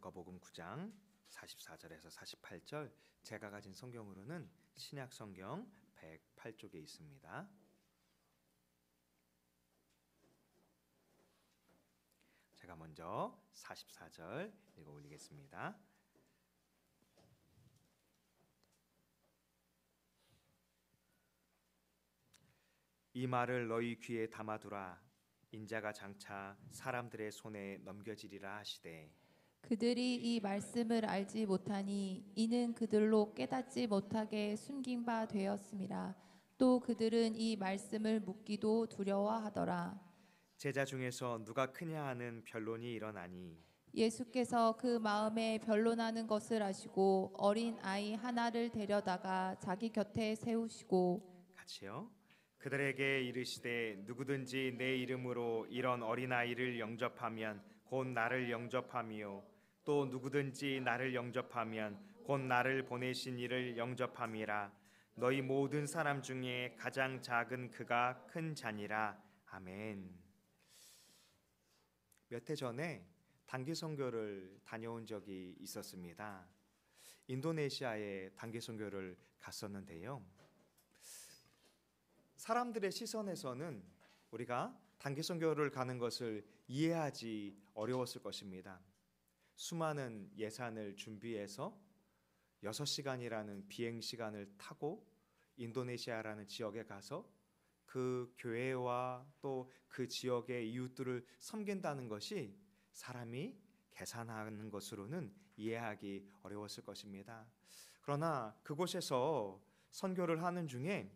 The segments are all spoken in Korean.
누가복음 9장 44절에서 48절, 제가 가진 성경으로는 신약 성경 108쪽에 있습니다. 제가 먼저 44절 읽어 올리겠습니다. 이 말을 너희 귀에 담아두라. 인자가 장차 사람들의 손에 넘겨지리라 하시되, 그들이 이 말씀을 알지 못하니 이는 그들로 깨닫지 못하게 숨긴 바 되었음이라. 또 그들은 이 말씀을 묻기도 두려워하더라. 제자 중에서 누가 크냐 하는 변론이 일어나니 예수께서 그 마음에 변론하는 것을 아시고 어린 아이 하나를 데려다가 자기 곁에 세우시고 같이요. 그들에게 이르시되, 누구든지 내 이름으로 이런 어린아이를 영접하면 곧 나를 영접함이요, 또 누구든지 나를 영접하면 곧 나를 보내신 이를 영접함이라. 너희 모든 사람 중에 가장 작은 그가 큰 자니라. 아멘. 몇 해 전에 단기 선교를 다녀온 적이 있었습니다. 인도네시아에 단기 선교를 갔었는데요. 사람들의 시선에서는 우리가 단기 선교를 가는 것을 이해하지 어려웠을 것입니다. 수많은 예산을 준비해서 6시간이라는 비행 시간을 타고 인도네시아라는 지역에 가서 그 교회와 또 그 지역의 이웃들을 섬긴다는 것이 사람이 계산하는 것으로는 이해하기 어려웠을 것입니다. 그러나 그곳에서 선교를 하는 중에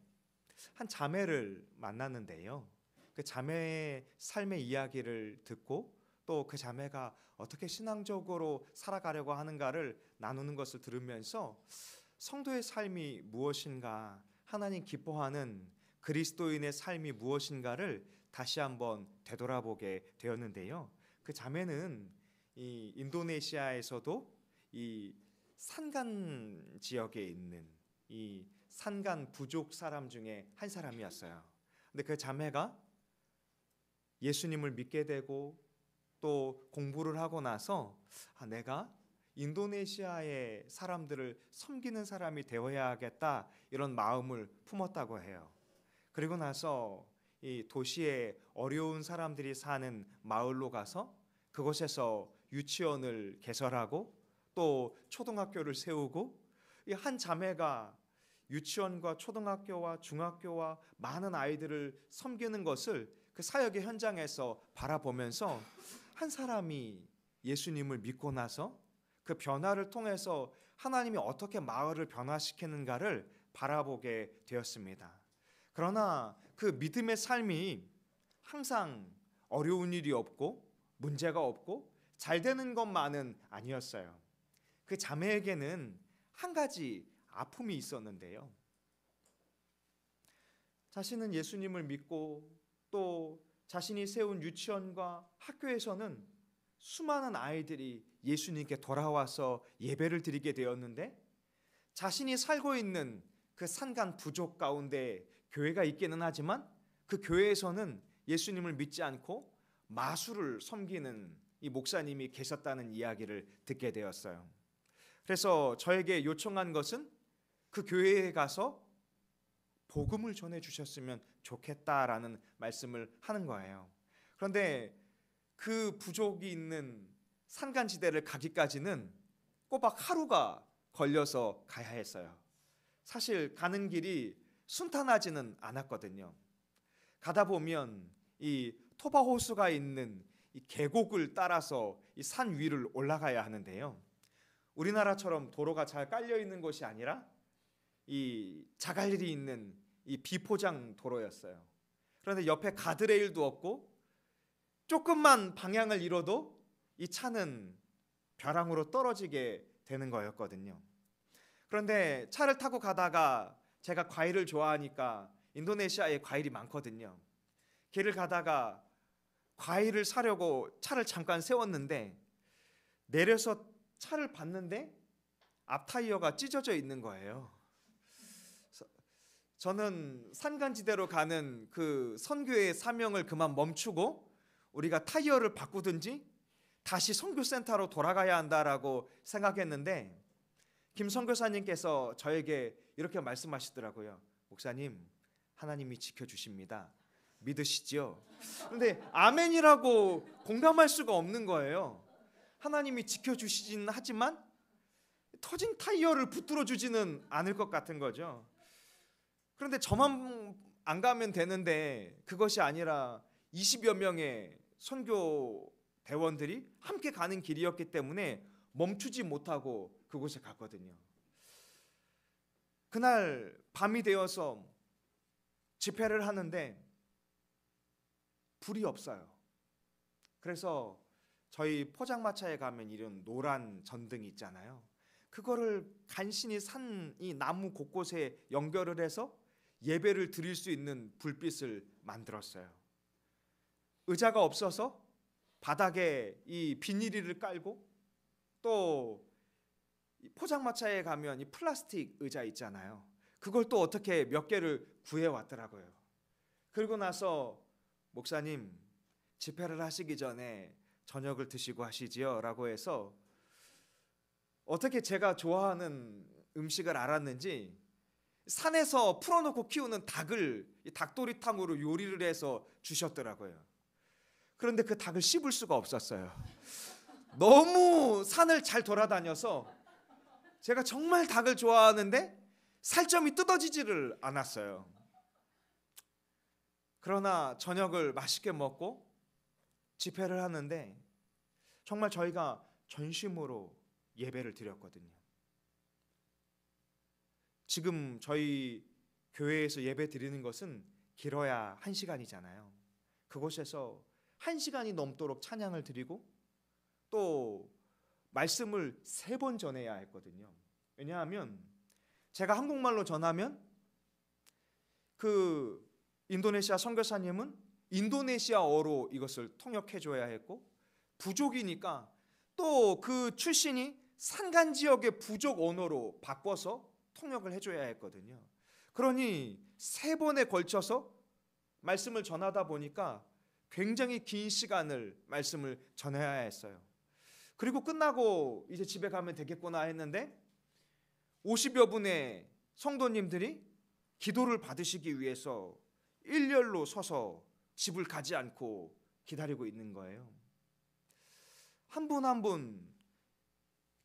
한 자매를 만났는데요. 그 자매의 삶의 이야기를 듣고 또 그 자매가 어떻게 신앙적으로 살아가려고 하는가를 나누는 것을 들으면서 성도의 삶이 무엇인가, 하나님 기뻐하는 그리스도인의 삶이 무엇인가를 다시 한번 되돌아보게 되었는데요. 그 자매는 이 인도네시아에서도 이 산간 지역에 있는 이 산간 부족 사람 중에 한 사람이었어요. 근데 그 자매가 예수님을 믿게 되고 또 공부를 하고 나서 내가 인도네시아의 사람들을 섬기는 사람이 되어야겠다, 이런 마음을 품었다고 해요. 그리고 나서 이 도시에 어려운 사람들이 사는 마을로 가서 그곳에서 유치원을 개설하고 또 초등학교를 세우고, 이 한 자매가 유치원과 초등학교와 중학교와 많은 아이들을 섬기는 것을 그 사역의 현장에서 바라보면서 한 사람이 예수님을 믿고 나서 그 변화를 통해서 하나님이 어떻게 마을을 변화시키는가를 바라보게 되었습니다. 그러나 그 믿음의 삶이 항상 어려운 일이 없고 문제가 없고 잘 되는 것만은 아니었어요. 그 자매에게는 한 가지 아픔이 있었는데요. 자신은 예수님을 믿고 또 자신이 세운 유치원과 학교에서는 수많은 아이들이 예수님께 돌아와서 예배를 드리게 되었는데, 자신이 살고 있는 그 산간 부족 가운데 교회가 있기는 하지만 그 교회에서는 예수님을 믿지 않고 마술을 섬기는 이 목사님이 계셨다는 이야기를 듣게 되었어요. 그래서 저에게 요청한 것은 그 교회에 가서 복음을 전해 주셨으면 좋겠다라는 말씀을 하는 거예요. 그런데 그 부족이 있는 산간지대를 가기까지는 꼬박 하루가 걸려서 가야 했어요. 사실 가는 길이 순탄하지는 않았거든요. 가다 보면 이 토바호수가 있는 이 계곡을 따라서 이 산 위를 올라가야 하는데요. 우리나라처럼 도로가 잘 깔려 있는 곳이 아니라 이 자갈들이 있는 이 비포장 도로였어요. 그런데 옆에 가드레일도 없고 조금만 방향을 잃어도 이 차는 벼랑으로 떨어지게 되는 거였거든요. 그런데 차를 타고 가다가 제가 과일을 좋아하니까 인도네시아에 과일이 많거든요. 길을 가다가 과일을 사려고 차를 잠깐 세웠는데 내려서 차를 봤는데 앞 타이어가 찢어져 있는 거예요. 저는 산간지대로 가는 그 선교의 사명을 그만 멈추고 우리가 타이어를 바꾸든지 다시 선교센터로 돌아가야 한다라고 생각했는데 김 선교사님께서 저에게 이렇게 말씀하시더라고요. 목사님, 하나님이 지켜주십니다. 믿으시죠? 그런데 아멘이라고 공감할 수가 없는 거예요. 하나님이 지켜주시긴 하지만 터진 타이어를 붙들어 주지는 않을 것 같은 거죠. 그런데 저만 안 가면 되는데 그것이 아니라 20여 명의 선교 대원들이 함께 가는 길이었기 때문에 멈추지 못하고 그곳에 갔거든요. 그날 밤이 되어서 집회를 하는데 불이 없어요. 그래서 저희 포장마차에 가면 이런 노란 전등이 있잖아요. 그거를 간신히 산 이 나무 곳곳에 연결을 해서 예배를 드릴 수 있는 불빛을 만들었어요. 의자가 없어서 바닥에 이 비닐을 깔고 또 포장마차에 가면 이 플라스틱 의자 있잖아요. 그걸 또 어떻게 몇 개를 구해 왔더라고요. 그리고 나서 목사님, 집회를 하시기 전에 저녁을 드시고 하시지요 라고 해서 어떻게 제가 좋아하는 음식을 알았는지 산에서 풀어놓고 키우는 닭을 닭도리탕으로 요리를 해서 주셨더라고요. 그런데 그 닭을 씹을 수가 없었어요. 너무 산을 잘 돌아다녀서 제가 정말 닭을 좋아하는데 살점이 뜯어지지를 않았어요. 그러나 저녁을 맛있게 먹고 집회를 하는데 정말 저희가 전심으로 예배를 드렸거든요. 지금 저희 교회에서 예배 드리는 것은 길어야 1시간이잖아요. 그곳에서 1시간이 넘도록 찬양을 드리고 또 말씀을 3번 전해야 했거든요. 왜냐하면 제가 한국말로 전하면 그 인도네시아 선교사님은 인도네시아어로 이것을 통역해 줘야 했고 부족이니까 또 그 출신이 산간 지역의 부족 언어로 바꿔서 통역을 해줘야 했거든요. 그러니 3번에 걸쳐서 말씀을 전하다 보니까 굉장히 긴 시간을 말씀을 전해야 했어요. 그리고 끝나고 이제 집에 가면 되겠구나 했는데 50여 분의 성도님들이 기도를 받으시기 위해서 일렬로 서서 집을 가지 않고 기다리고 있는 거예요. 한 분 한 분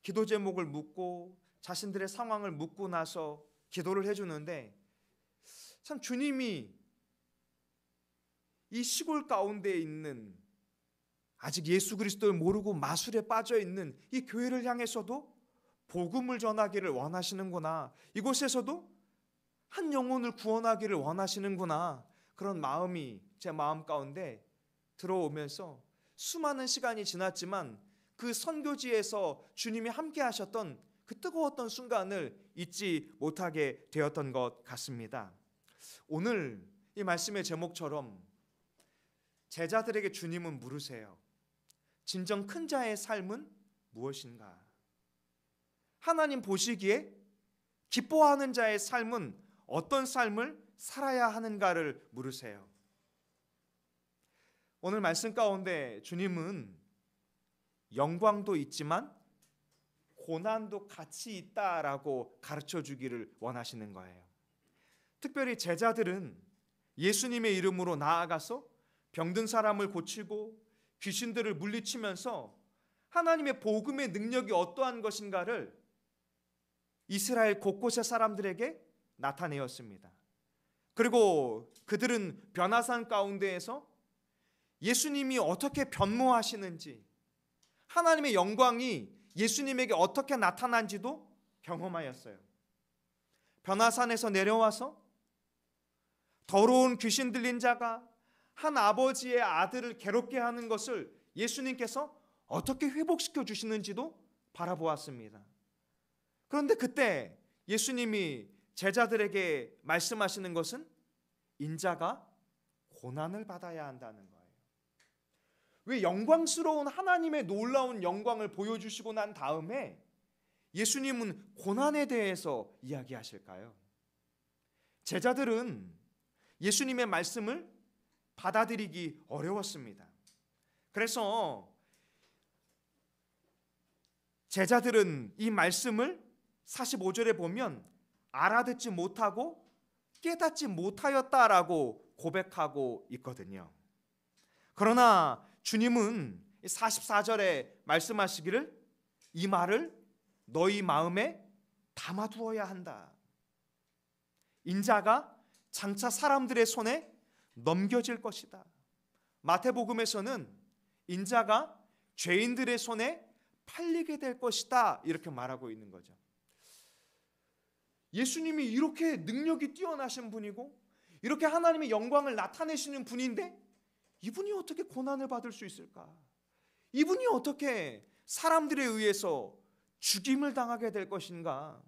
기도 제목을 묻고 자신들의 상황을 묻고 나서 기도를 해주는데 참 주님이 이 시골 가운데 있는 아직 예수 그리스도를 모르고 마술에 빠져 있는 이 교회를 향해서도 복음을 전하기를 원하시는구나. 이곳에서도 한 영혼을 구원하기를 원하시는구나. 그런 마음이 제 마음 가운데 들어오면서 수많은 시간이 지났지만 그 선교지에서 주님이 함께 하셨던 그 뜨거웠던 순간을 잊지 못하게 되었던 것 같습니다. 오늘 이 말씀의 제목처럼 제자들에게 주님은 물으세요. 진정 큰 자의 삶은 무엇인가? 하나님 보시기에 기뻐하는 자의 삶은 어떤 삶을 살아야 하는가를 물으세요. 오늘 말씀 가운데 주님은 영광도 있지만 고난도 같이 있다라고 가르쳐 주기를 원하시는 거예요. 특별히 제자들은 예수님의 이름으로 나아가서 병든 사람을 고치고 귀신들을 물리치면서 하나님의 복음의 능력이 어떠한 것인가를 이스라엘 곳곳의 사람들에게 나타내었습니다. 그리고 그들은 변화산 가운데에서 예수님이 어떻게 변모하시는지, 하나님의 영광이 예수님에게 어떻게 나타난지도 경험하였어요. 변화산에서 내려와서 더러운 귀신 들린 자가 한 아버지의 아들을 괴롭게 하는 것을 예수님께서 어떻게 회복시켜 주시는지도 바라보았습니다. 그런데 그때 예수님이 제자들에게 말씀하시는 것은 인자가 고난을 받아야 한다는 거예요. 왜 영광스러운 하나님의 놀라운 영광을 보여주시고 난 다음에 예수님은 고난에 대해서 이야기하실까요? 제자들은 예수님의 말씀을 받아들이기 어려웠습니다. 그래서 제자들은 이 말씀을 45절에 보면 알아듣지 못하고 깨닫지 못하였다라고 고백하고 있거든요. 그러나 주님은 44절에 말씀하시기를 이 말을 너희 마음에 담아두어야 한다. 인자가 장차 사람들의 손에 넘겨질 것이다. 마태복음에서는 인자가 죄인들의 손에 팔리게 될 것이다 이렇게 말하고 있는 거죠. 예수님이 이렇게 능력이 뛰어나신 분이고 이렇게 하나님의 영광을 나타내시는 분인데 이분이 어떻게 고난을 받을 수 있을까? 이분이 어떻게 사람들에 의해서 죽임을 당하게 될 것인가?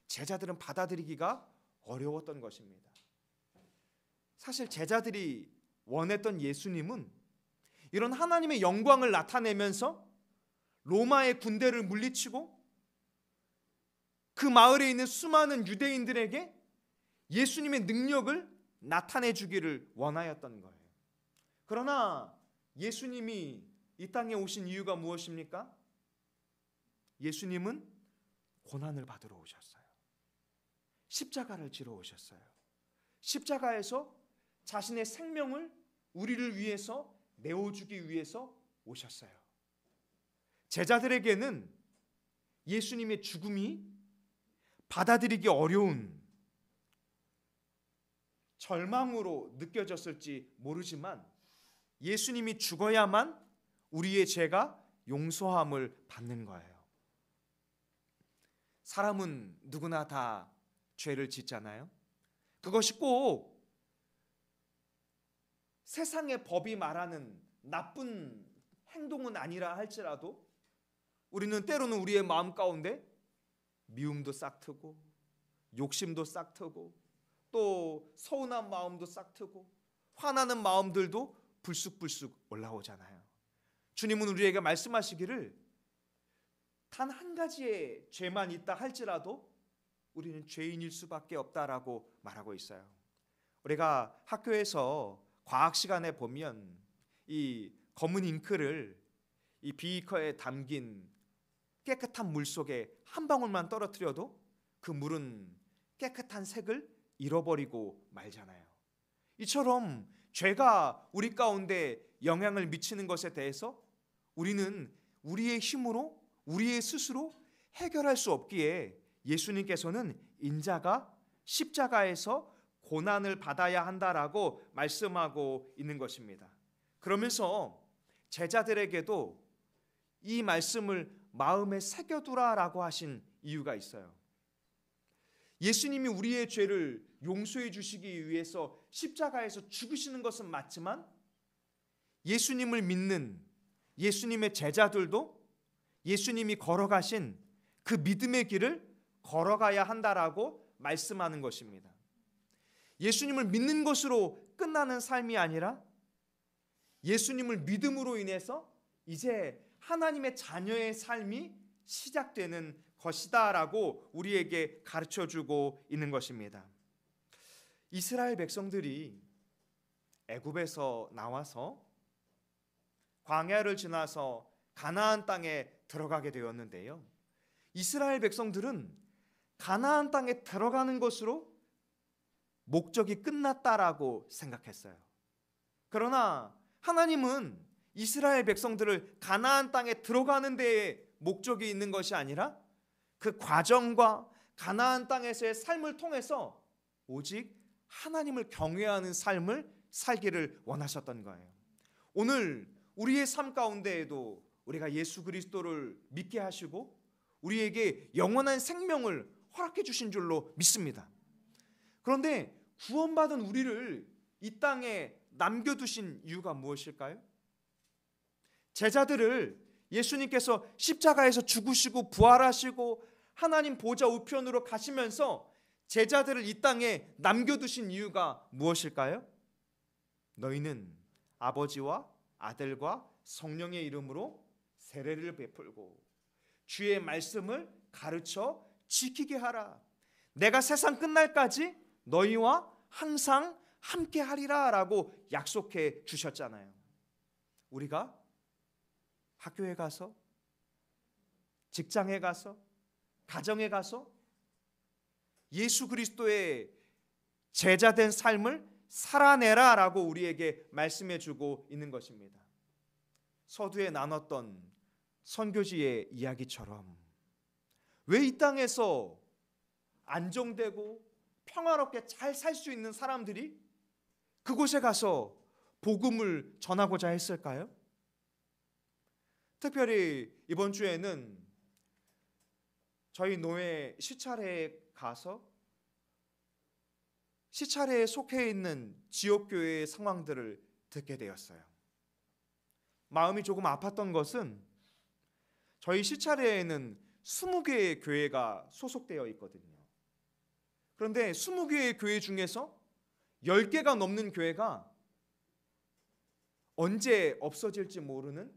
제자들은 받아들이기가 어려웠던 것입니다. 사실 제자들이 원했던 예수님은 이런 하나님의 영광을 나타내면서 로마의 군대를 물리치고 그 마을에 있는 수많은 유대인들에게 예수님의 능력을 나타내 주기를 원하였던 거예요. 그러나 예수님이 이 땅에 오신 이유가 무엇입니까? 예수님은 고난을 받으러 오셨어요. 십자가를 지러 오셨어요. 십자가에서 자신의 생명을 우리를 위해서 내어주기 위해서 오셨어요. 제자들에게는 예수님의 죽음이 받아들이기 어려운 절망으로 느껴졌을지 모르지만 예수님이 죽어야만 우리의 죄가 용서함을 받는 거예요. 사람은 누구나 다 죄를 짓잖아요. 그것이 꼭 세상의 법이 말하는 나쁜 행동은 아니라 할지라도 우리는 때로는 우리의 마음 가운데 미움도 싹트고 욕심도 싹트고 또 서운한 마음도 싹트고 화나는 마음들도 불쑥불쑥 올라오잖아요. 주님은 우리에게 말씀하시기를 단 한 가지의 죄만 있다 할지라도 우리는 죄인일 수밖에 없다라고 말하고 있어요. 우리가 학교에서 과학 시간에 보면 이 검은 잉크를 이 비커에 담긴 깨끗한 물 속에 한 방울만 떨어뜨려도 그 물은 깨끗한 색을 잃어버리고 말잖아요. 이처럼 죄가 우리 가운데 영향을 미치는 것에 대해서 우리는 우리의 힘으로 우리의 스스로 해결할 수 없기에 예수님께서는 인자가 십자가에서 고난을 받아야 한다라고 말씀하고 있는 것입니다. 그러면서 제자들에게도 이 말씀을 마음에 새겨두라라고 하신 이유가 있어요. 예수님이 우리의 죄를 용서해 주시기 위해서 십자가에서 죽으시는 것은 맞지만 예수님을 믿는 예수님의 제자들도 예수님이 걸어가신 그 믿음의 길을 걸어가야 한다라고 말씀하는 것입니다. 예수님을 믿는 것으로 끝나는 삶이 아니라 예수님을 믿음으로 인해서 이제 하나님의 자녀의 삶이 시작되는 것이다라고 우리에게 가르쳐주고 있는 것입니다. 이스라엘 백성들이 애굽에서 나와서 광야를 지나서 가나안 땅에 들어가게 되었는데요. 이스라엘 백성들은 가나안 땅에 들어가는 것으로 목적이 끝났다라고 생각했어요. 그러나 하나님은 이스라엘 백성들을 가나안 땅에 들어가는 데에 목적이 있는 것이 아니라 그 과정과 가나안 땅에서의 삶을 통해서 오직 하나님을 경외하는 삶을 살기를 원하셨던 거예요. 오늘 우리의 삶 가운데에도 우리가 예수 그리스도를 믿게 하시고 우리에게 영원한 생명을 허락해 주신 줄로 믿습니다. 그런데 구원받은 우리를 이 땅에 남겨두신 이유가 무엇일까요? 제자들을 예수님께서 십자가에서 죽으시고 부활하시고 하나님 보좌 우편으로 가시면서 제자들을 이 땅에 남겨두신 이유가 무엇일까요? 너희는 아버지와 아들과 성령의 이름으로 세례를 베풀고 주의 말씀을 가르쳐 지키게 하라. 내가 세상 끝날까지 너희와 항상 함께 하리라 라고 약속해 주셨잖아요. 우리가 학교에 가서 직장에 가서, 가정에 가서 예수 그리스도의 제자된 삶을 살아내라라고 우리에게 말씀해 주고 있는 것입니다. 서두에 나눴던 선교지의 이야기처럼 왜 이 땅에서 안정되고 평화롭게 잘 살 수 있는 사람들이 그곳에 가서 복음을 전하고자 했을까요? 특별히 이번 주에는 저희 노예 시찰회에 가서 시찰회에 속해 있는 지역교회의 상황들을 듣게 되었어요. 마음이 조금 아팠던 것은 저희 시찰회에는 20개의 교회가 소속되어 있거든요. 그런데 20개의 교회 중에서 10개가 넘는 교회가 언제 없어질지 모르는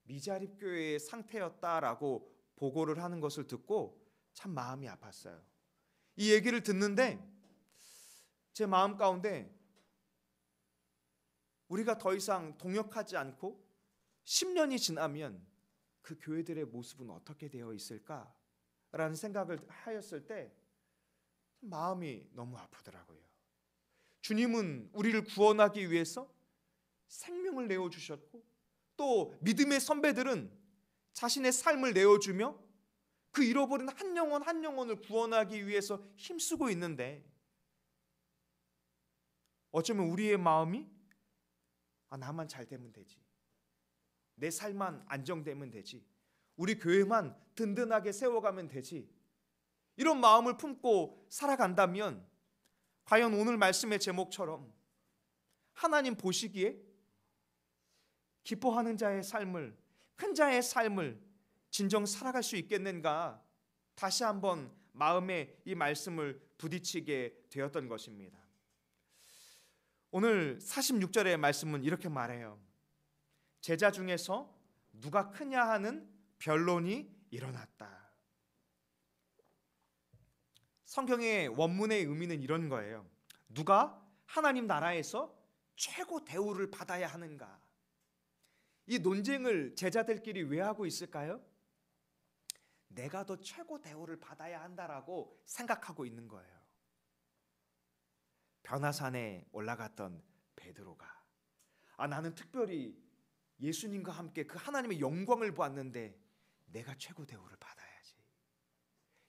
미자립 교회의 상태였다라고 보고를 하는 것을 듣고 참 마음이 아팠어요. 이 얘기를 듣는데 제 마음 가운데 우리가 더 이상 동역하지 않고 10년이 지나면 그 교회들의 모습은 어떻게 되어 있을까라는 생각을 하였을 때 마음이 너무 아프더라고요. 주님은 우리를 구원하기 위해서 생명을 내어주셨고 또 믿음의 선배들은 자신의 삶을 내어주며 그 잃어버린 한 영혼 한 영혼을 구원하기 위해서 힘쓰고 있는데 어쩌면 우리의 마음이 나만 잘 되면 되지, 내 삶만 안정되면 되지, 우리 교회만 든든하게 세워가면 되지, 이런 마음을 품고 살아간다면 과연 오늘 말씀의 제목처럼 하나님 보시기에 기뻐하는 자의 삶을, 큰 자의 삶을 진정 살아갈 수 있겠는가, 다시 한번 마음에 이 말씀을 부딪히게 되었던 것입니다. 오늘 46절의 말씀은 이렇게 말해요. 제자 중에서 누가 크냐 하는 변론이 일어났다. 성경의 원문의 의미는 이런 거예요. 누가 하나님 나라에서 최고 대우를 받아야 하는가? 이 논쟁을 제자들끼리 왜 하고 있을까요? 내가 더 최고 대우를 받아야 한다라고 생각하고 있는 거예요. 변화산에 올라갔던 베드로가 나는 특별히 예수님과 함께 그 하나님의 영광을 보았는데 내가 최고 대우를 받아야지.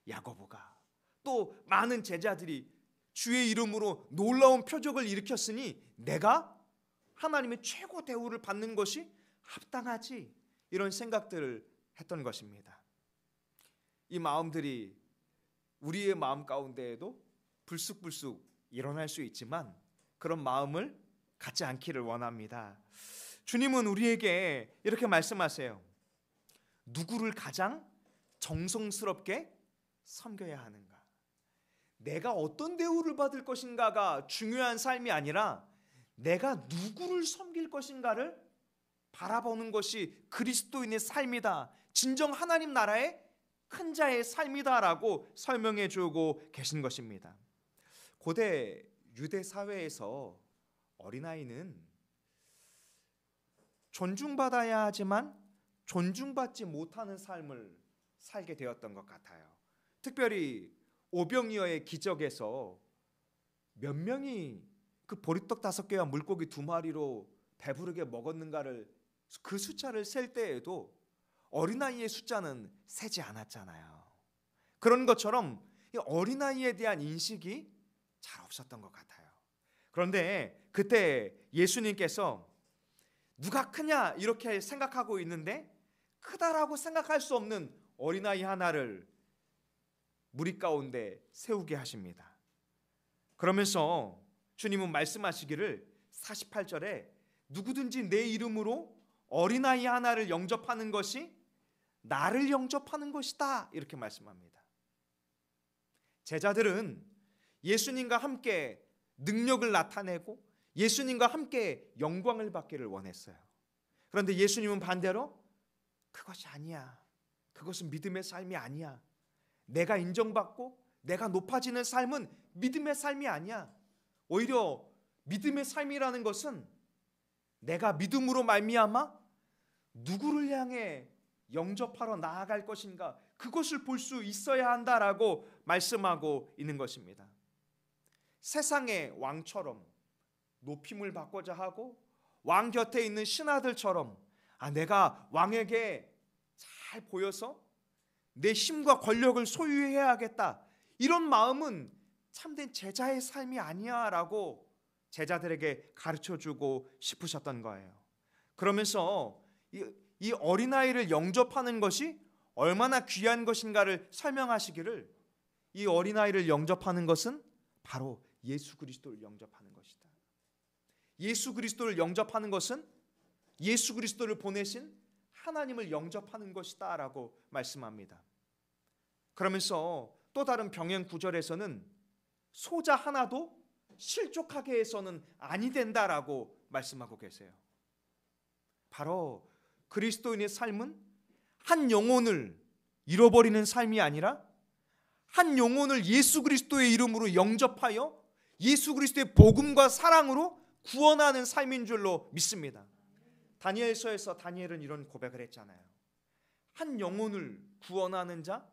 야고보가 또 많은 제자들이 주의 이름으로 놀라운 표적을 일으켰으니 내가 하나님의 최고 대우를 받는 것이 합당하지, 이런 생각들을 했던 것입니다. 이 마음들이 우리의 마음 가운데에도 불쑥불쑥 일어날 수 있지만 그런 마음을 갖지 않기를 원합니다. 주님은 우리에게 이렇게 말씀하세요. 누구를 가장 정성스럽게 섬겨야 하는가? 내가 어떤 대우를 받을 것인가가 중요한 삶이 아니라 내가 누구를 섬길 것인가를 바라보는 것이 그리스도인의 삶이다, 진정 하나님 나라의 큰 자의 삶이다라고 설명해 주고 계신 것입니다. 고대 유대 사회에서 어린아이는 존중받아야 하지만 존중받지 못하는 삶을 살게 되었던 것 같아요. 특별히 오병이어의 기적에서 몇 명이 그 보리떡 5개와 물고기 2마리로 배부르게 먹었는가를, 그 숫자를 셀 때에도 어린아이의 숫자는 세지 않았잖아요. 그런 것처럼 이 어린아이에 대한 인식이 잘 없었던 것 같아요. 그런데 그때 예수님께서 누가 크냐 이렇게 생각하고 있는데 크다라고 생각할 수 없는 어린아이 하나를 무리 가운데 세우게 하십니다. 그러면서 주님은 말씀하시기를 48절에 누구든지 내 이름으로 어린아이 하나를 영접하는 것이 나를 영접하는 것이다, 이렇게 말씀합니다. 제자들은 예수님과 함께 능력을 나타내고 예수님과 함께 영광을 받기를 원했어요. 그런데 예수님은 반대로 그것이 아니야, 그것은 믿음의 삶이 아니야, 내가 인정받고 내가 높아지는 삶은 믿음의 삶이 아니야, 오히려 믿음의 삶이라는 것은 내가 믿음으로 말미암아 누구를 향해 영접하러 나아갈 것인가, 그것을 볼 수 있어야 한다라고 말씀하고 있는 것입니다. 세상의 왕처럼 높임을 받고자 하고 왕 곁에 있는 신하들처럼 내가 왕에게 잘 보여서 내 힘과 권력을 소유해야겠다, 이런 마음은 참된 제자의 삶이 아니야 라고 제자들에게 가르쳐주고 싶으셨던 거예요. 그러면서 이 어린아이를 영접하는 것이 얼마나 귀한 것인가를 설명하시기를, 이 어린아이를 영접하는 것은 바로 예수 그리스도를 영접하는 것이다. 예수 그리스도를 영접하는 것은 예수 그리스도를 보내신 하나님을 영접하는 것이다 라고 말씀합니다. 그러면서 또 다른 병행 구절에서는 소자 하나도 실족하게 해서는 아니 된다라고 말씀하고 계세요. 바로 그리스도인의 삶은 한 영혼을 잃어버리는 삶이 아니라 한 영혼을 예수 그리스도의 이름으로 영접하여 예수 그리스도의 복음과 사랑으로 구원하는 삶인 줄로 믿습니다. 다니엘서에서 다니엘은 이런 고백을 했잖아요. 한 영혼을 구원하는 자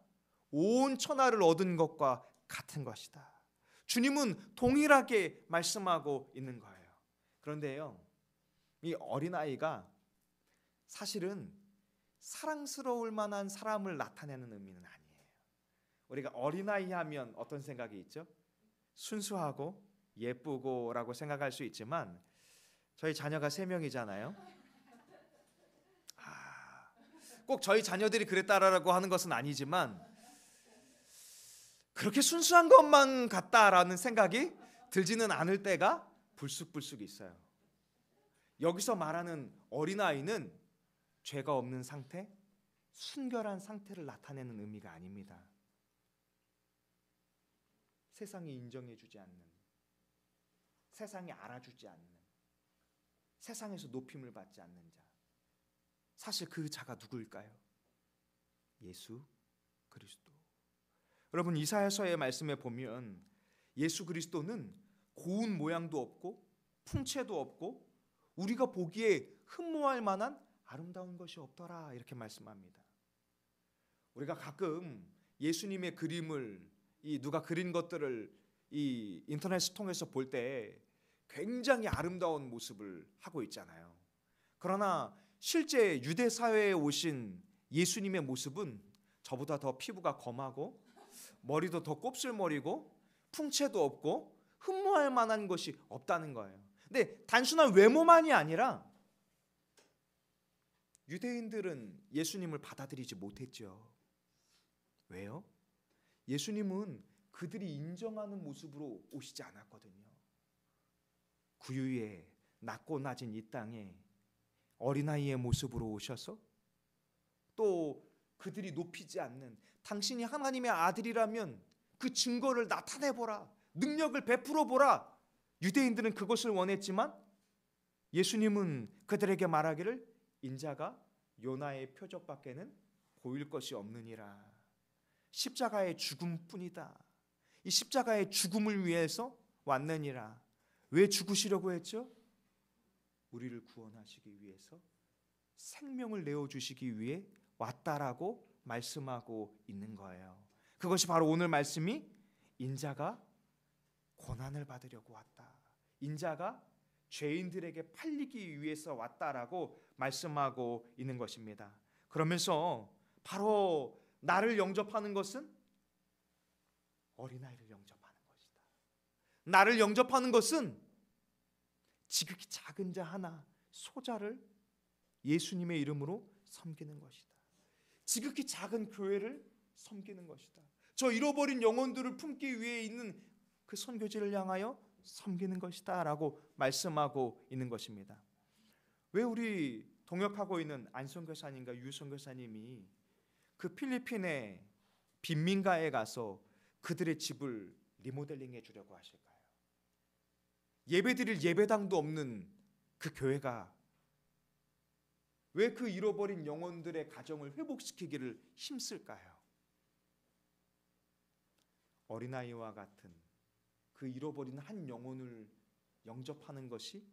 온 천하를 얻은 것과 같은 것이다. 주님은 동일하게 말씀하고 있는 거예요. 그런데요, 이 어린아이가 사실은 사랑스러울 만한 사람을 나타내는 의미는 아니에요. 우리가 어린아이 하면 어떤 생각이 있죠? 순수하고 예쁘고 라고 생각할 수 있지만 저희 자녀가 3명이잖아요. 꼭 저희 자녀들이 그랬다라고 하는 것은 아니지만 그렇게 순수한 것만 같다라는 생각이 들지는 않을 때가 불쑥불쑥 있어요. 여기서 말하는 어린아이는 죄가 없는 상태, 순결한 상태를 나타내는 의미가 아닙니다. 세상이 인정해주지 않는, 세상이 알아주지 않는, 세상에서 높임을 받지 않는 자, 사실 그 자가 누구일까요? 예수 그리스도. 여러분, 이사야서의 말씀에 보면 예수 그리스도는 고운 모양도 없고 풍채도 없고 우리가 보기에 흠모할 만한 아름다운 것이 없더라, 이렇게 말씀합니다. 우리가 가끔 예수님의 그림을 누가 그린 것들을 이 인터넷을 통해서 볼 때 굉장히 아름다운 모습을 하고 있잖아요. 그러나 실제 유대 사회에 오신 예수님의 모습은 저보다 더 피부가 검하고 머리도 더 곱슬머리고 풍채도 없고 흠모할 만한 것이 없다는 거예요. 근데 단순한 외모만이 아니라 유대인들은 예수님을 받아들이지 못했죠. 왜요? 예수님은 그들이 인정하는 모습으로 오시지 않았거든요. 구유에 낮고 낮은 이 땅에 어린아이의 모습으로 오셔서 또 그들이 높이지 않는, 당신이 하나님의 아들이라면 그 증거를 나타내보라, 능력을 베풀어보라, 유대인들은 그것을 원했지만 예수님은 그들에게 말하기를 인자가 요나의 표적밖에는 보일 것이 없느니라. 십자가의 죽음뿐이다. 이 십자가의 죽음을 위해서 왔느니라. 왜 죽으시려고 했죠? 우리를 구원하시기 위해서, 생명을 내어주시기 위해 왔다라고 말씀하고 있는 거예요. 그것이 바로 오늘 말씀이 인자가 고난을 받으려고 왔다, 인자가 죄인들에게 팔리기 위해서 왔다라고 말씀하고 있는 것입니다. 그러면서 바로 나를 영접하는 것은 어린아이를 영접하는 것이다. 나를 영접하는 것은 지극히 작은 자 하나, 소자를 예수님의 이름으로 섬기는 것이다. 지극히 작은 교회를 섬기는 것이다. 저 잃어버린 영혼들을 품기 위해 있는 그 선교지를 향하여 섬기는 것이다 라고 말씀하고 있는 것입니다. 왜 우리 동역하고 있는 안선교사님과 유선교사님이 그 필리핀의 빈민가에 가서 그들의 집을 리모델링 해주려고 하실까요? 예배드릴 예배당도 없는 그 교회가 왜 그 잃어버린 영혼들의 가정을 회복시키기를 힘쓸까요? 어린아이와 같은 그 잃어버린 한 영혼을 영접하는 것이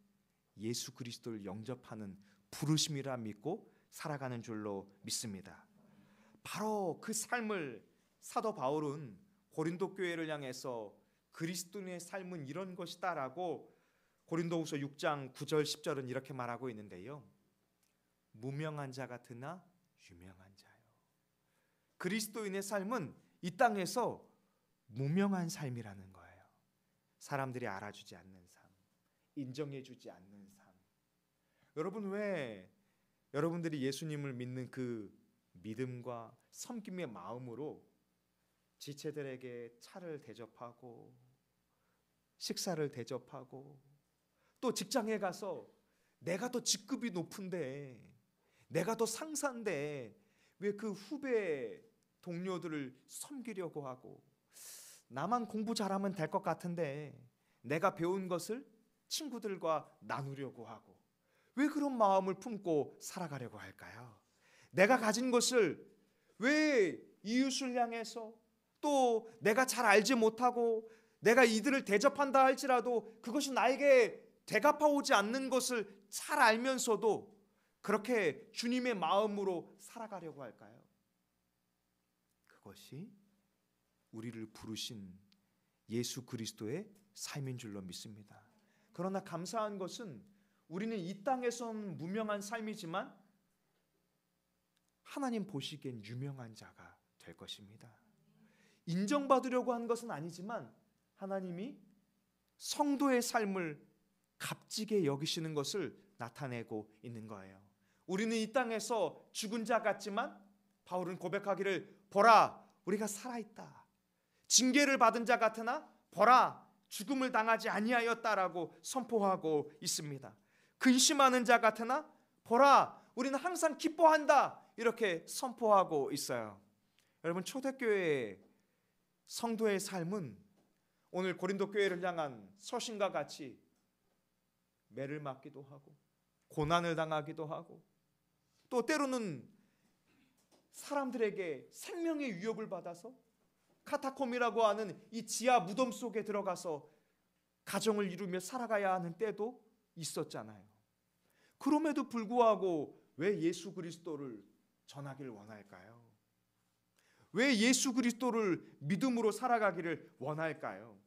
예수 그리스도를 영접하는 부르심이라 믿고 살아가는 줄로 믿습니다. 바로 그 삶을 사도 바울은 고린도 교회를 향해서 그리스도인의 삶은 이런 것이다라고 고린도후서 6장 9절 10절은 이렇게 말하고 있는데요. 무명한 자 같으나 유명한 자요. 그리스도인의 삶은 이 땅에서 무명한 삶이라는 거예요. 사람들이 알아주지 않는 삶, 인정해주지 않는 삶. 여러분, 왜 여러분들이 예수님을 믿는 그 믿음과 섬김의 마음으로 지체들에게 차를 대접하고 식사를 대접하고 또 직장에 가서 내가 더 직급이 높은데 내가 더 상사인데 왜 그 후배 동료들을 섬기려고 하고 나만 공부 잘하면 될 것 같은데 내가 배운 것을 친구들과 나누려고 하고 왜 그런 마음을 품고 살아가려고 할까요? 내가 가진 것을 왜 이웃을 향해서 또 내가 잘 알지 못하고 내가 이들을 대접한다 할지라도 그것이 나에게 되갚아오지 않는 것을 잘 알면서도 그렇게 주님의 마음으로 살아가려고 할까요? 그것이 우리를 부르신 예수 그리스도의 삶인 줄로 믿습니다. 그러나 감사한 것은 우리는 이 땅에선 무명한 삶이지만 하나님 보시기엔 유명한 자가 될 것입니다. 인정받으려고 한 것은 아니지만 하나님이 성도의 삶을 값지게 여기시는 것을 나타내고 있는 거예요. 우리는 이 땅에서 죽은 자 같지만 바울은 고백하기를 보라 우리가 살아있다. 징계를 받은 자 같으나 보라 죽음을 당하지 아니하였다라고 선포하고 있습니다. 근심하는 자 같으나 보라 우리는 항상 기뻐한다 이렇게 선포하고 있어요. 여러분, 초대교회의 성도의 삶은 오늘 고린도 교회를 향한 서신과 같이 매를 맞기도 하고 고난을 당하기도 하고 또 때로는 사람들에게 생명의 위협을 받아서 카타콤이라고 하는 이 지하 무덤 속에 들어가서 가정을 이루며 살아가야 하는 때도 있었잖아요. 그럼에도 불구하고 왜 예수 그리스도를 전하기를 원할까요? 왜 예수 그리스도를 믿음으로 살아가기를 원할까요?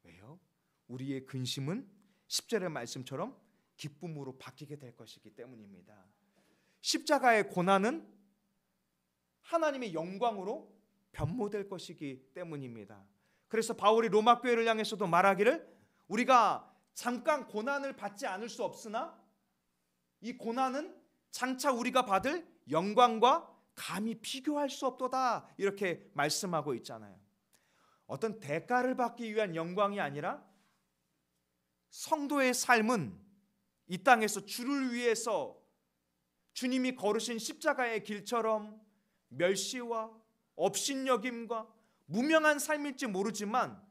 왜요? 우리의 근심은 10절의 말씀처럼 기쁨으로 바뀌게 될 것이기 때문입니다. 십자가의 고난은 하나님의 영광으로 변모될 것이기 때문입니다. 그래서 바울이 로마 교회를 향해서도 말하기를 우리가 잠깐 고난을 받지 않을 수 없으나 이 고난은 장차 우리가 받을 영광과 감히 비교할 수 없도다 이렇게 말씀하고 있잖아요. 어떤 대가를 받기 위한 영광이 아니라 성도의 삶은 이 땅에서 주를 위해서 주님이 걸으신 십자가의 길처럼 멸시와 업신여김과 무명한 삶일지 모르지만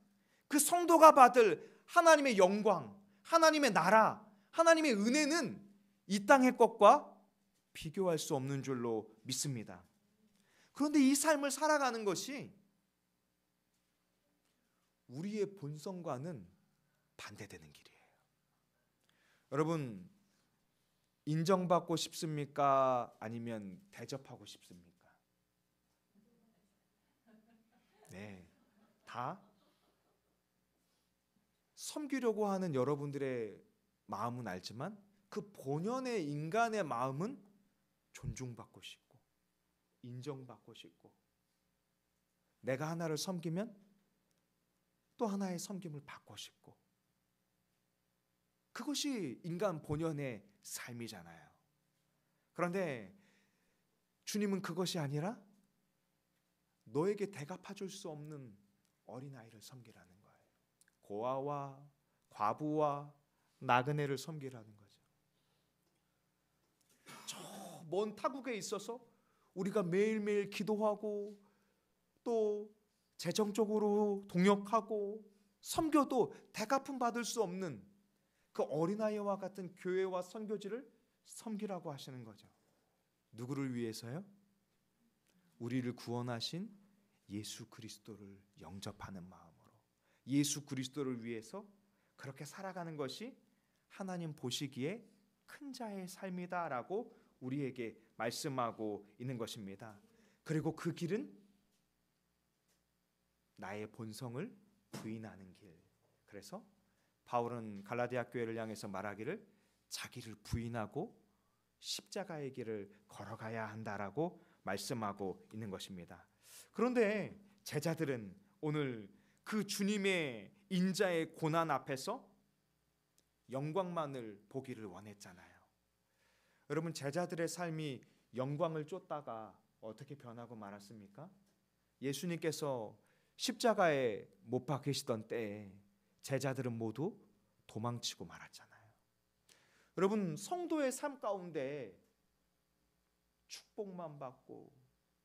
그 성도가 받을 하나님의 영광, 하나님의 나라, 하나님의 은혜는 이 땅의 것과 비교할 수 없는 줄로 믿습니다. 그런데 이 삶을 살아가는 것이 우리의 본성과는 반대되는 길이에요. 여러분, 인정받고 싶습니까? 아니면 대접하고 싶습니까? 네, 다 섬기려고 하는 여러분들의 마음은 알지만 그 본연의 인간의 마음은 존중받고 싶고 인정받고 싶고 내가 하나를 섬기면 또 하나의 섬김을 받고 싶고 그것이 인간 본연의 삶이잖아요. 그런데 주님은 그것이 아니라 너에게 대갚아 줄 수 없는 어린아이를 섬기라는 거예요. 고아와 과부와 나그네를 섬기라는 거죠. 저 먼 타국에 있어서 우리가 매일매일 기도하고 또 재정적으로 동역하고 섬겨도 대갚음 받을 수 없는 그 어린아이와 같은 교회와 선교지를 섬기라고 하시는 거죠. 누구를 위해서요? 우리를 구원하신 예수 그리스도를 영접하는 마음으로 예수 그리스도를 위해서 그렇게 살아가는 것이 하나님 보시기에 큰 자의 삶이다라고 우리에게 말씀하고 있는 것입니다. 그리고 그 길은 나의 본성을 부인하는 길. 그래서 바울은 갈라디아 교회를 향해서 말하기를 자기를 부인하고 십자가의 길을 걸어가야 한다라고 말씀하고 있는 것입니다. 그런데 제자들은 오늘 그 주님의 인자의 고난 앞에서 영광만을 보기를 원했잖아요. 여러분, 제자들의 삶이 영광을 쫓다가 어떻게 변하고 말았습니까? 예수님께서 십자가에 못 박히시던 때에 제자들은 모두 도망치고 말았잖아요. 여러분, 성도의 삶 가운데 축복만 받고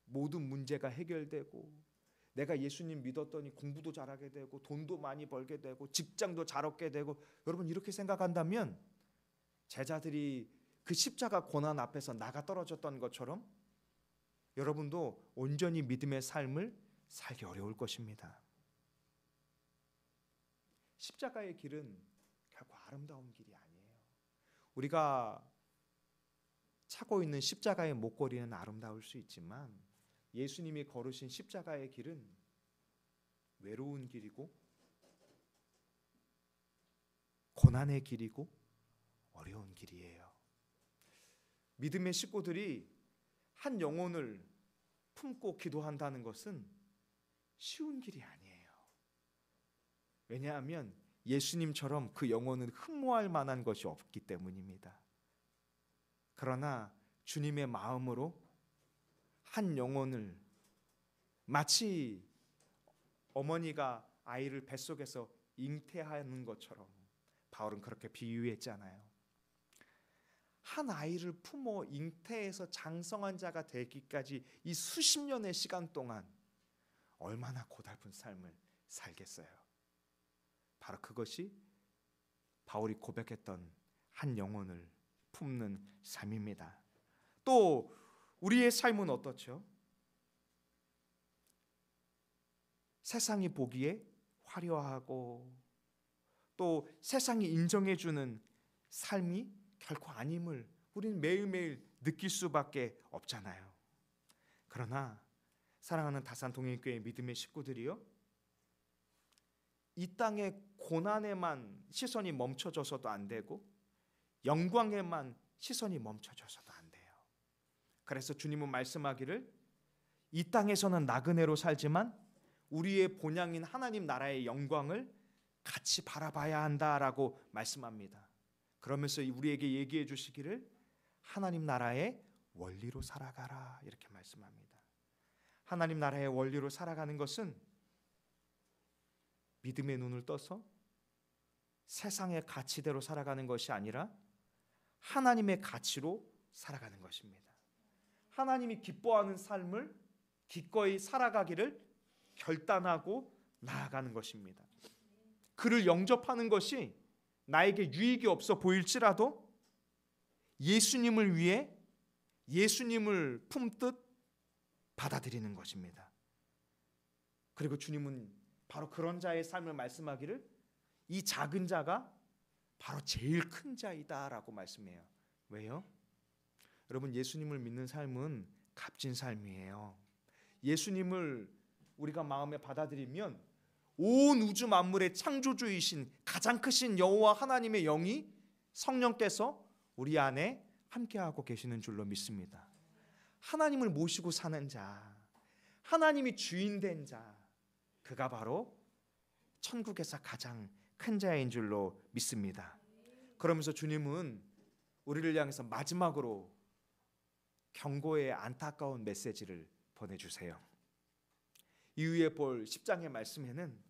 모든 문제가 해결되고 내가 예수님 믿었더니 공부도 잘하게 되고 돈도 많이 벌게 되고 직장도 잘 얻게 되고, 여러분 이렇게 생각한다면 제자들이 그 십자가 고난 앞에서 나가 떨어졌던 것처럼 여러분도 온전히 믿음의 삶을 살기 어려울 것입니다. 십자가의 길은 결코 아름다운 길이 아니에요. 우리가 차고 있는 십자가의 목걸이는 아름다울 수 있지만 예수님이 걸으신 십자가의 길은 외로운 길이고 고난의 길이고 어려운 길이에요. 믿음의 식구들이 한 영혼을 품고 기도한다는 것은 쉬운 길이 아니에요. 왜냐하면 예수님처럼 그 영혼은 흠모할 만한 것이 없기 때문입니다. 그러나 주님의 마음으로 한 영혼을 마치 어머니가 아이를 뱃속에서 잉태하는 것처럼 바울은 그렇게 비유했잖아요. 한 아이를 품어 잉태해서 장성한 자가 되기까지 이 수십 년의 시간 동안 얼마나 고달픈 삶을 살겠어요. 바로 그것이 바울이 고백했던 한 영혼을 품는 삶입니다. 또 우리의 삶은 어떻죠? 세상이 보기에 화려하고 또 세상이 인정해주는 삶이 결코 아님을 우리는 매일매일 느낄 수밖에 없잖아요. 그러나 사랑하는 다산동행교회 믿음의 식구들이요, 이 땅의 고난에만 시선이 멈춰져서도 안 되고 영광에만 시선이 멈춰져서도 안 돼요. 그래서 주님은 말씀하기를 이 땅에서는 나그네로 살지만 우리의 본향인 하나님 나라의 영광을 같이 바라봐야 한다라고 말씀합니다. 그러면서 우리에게 얘기해 주시기를 하나님 나라의 원리로 살아가라 이렇게 말씀합니다. 하나님 나라의 원리로 살아가는 것은 믿음의 눈을 떠서 세상의 가치대로 살아가는 것이 아니라 하나님의 가치로 살아가는 것입니다. 하나님이 기뻐하는 삶을 기꺼이 살아가기를 결단하고 나아가는 것입니다. 그를 영접하는 것이 나에게 유익이 없어 보일지라도 예수님을 위해 예수님을 품듯 받아들이는 것입니다. 그리고 주님은 바로 그런 자의 삶을 말씀하기를 이 작은 자가 바로 제일 큰 자이다라고 말씀해요. 왜요? 여러분, 예수님을 믿는 삶은 값진 삶이에요. 예수님을 우리가 마음에 받아들이면 온 우주 만물의 창조주이신 가장 크신 여호와 하나님의 영이 성령께서 우리 안에 함께하고 계시는 줄로 믿습니다. 하나님을 모시고 사는 자, 하나님이 주인 된 자, 그가 바로 천국에서 가장 큰 자인 줄로 믿습니다. 그러면서 주님은 우리를 향해서 마지막으로 경고의 안타까운 메시지를 보내주세요. 이후에 볼 10장의 말씀에는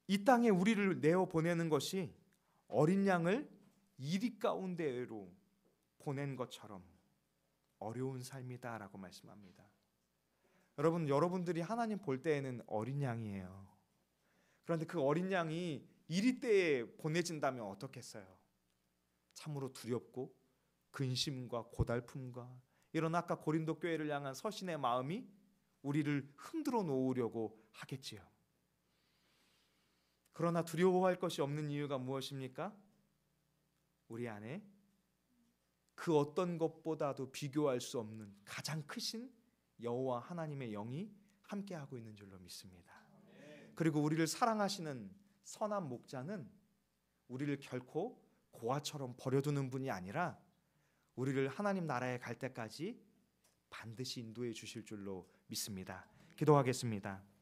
이 땅에 우리를 내어 보내는 것이 어린 양을 이리 가운데로 보낸 것처럼 어려운 삶이다라고 말씀합니다. 여러분들이 하나님 볼 때에는 어린 양이에요. 그런데 그 어린 양이 이리 때에 보내진다면 어떻겠어요? 참으로 두렵고 근심과 고달픔과 이런 아까 고린도 교회를 향한 서신의 마음이 우리를 흔들어 놓으려고 하겠지요. 그러나 두려워할 것이 없는 이유가 무엇입니까? 우리 안에 그 어떤 것보다도 비교할 수 없는 가장 크신 여호와 하나님의 영이 함께하고 있는 줄로 믿습니다. 그리고 우리를 사랑하시는 선한 목자는 우리를 결코 고아처럼 버려두는 분이 아니라 우리를 하나님 나라에 갈 때까지 반드시 인도해 주실 줄로 믿습니다. 기도하겠습니다.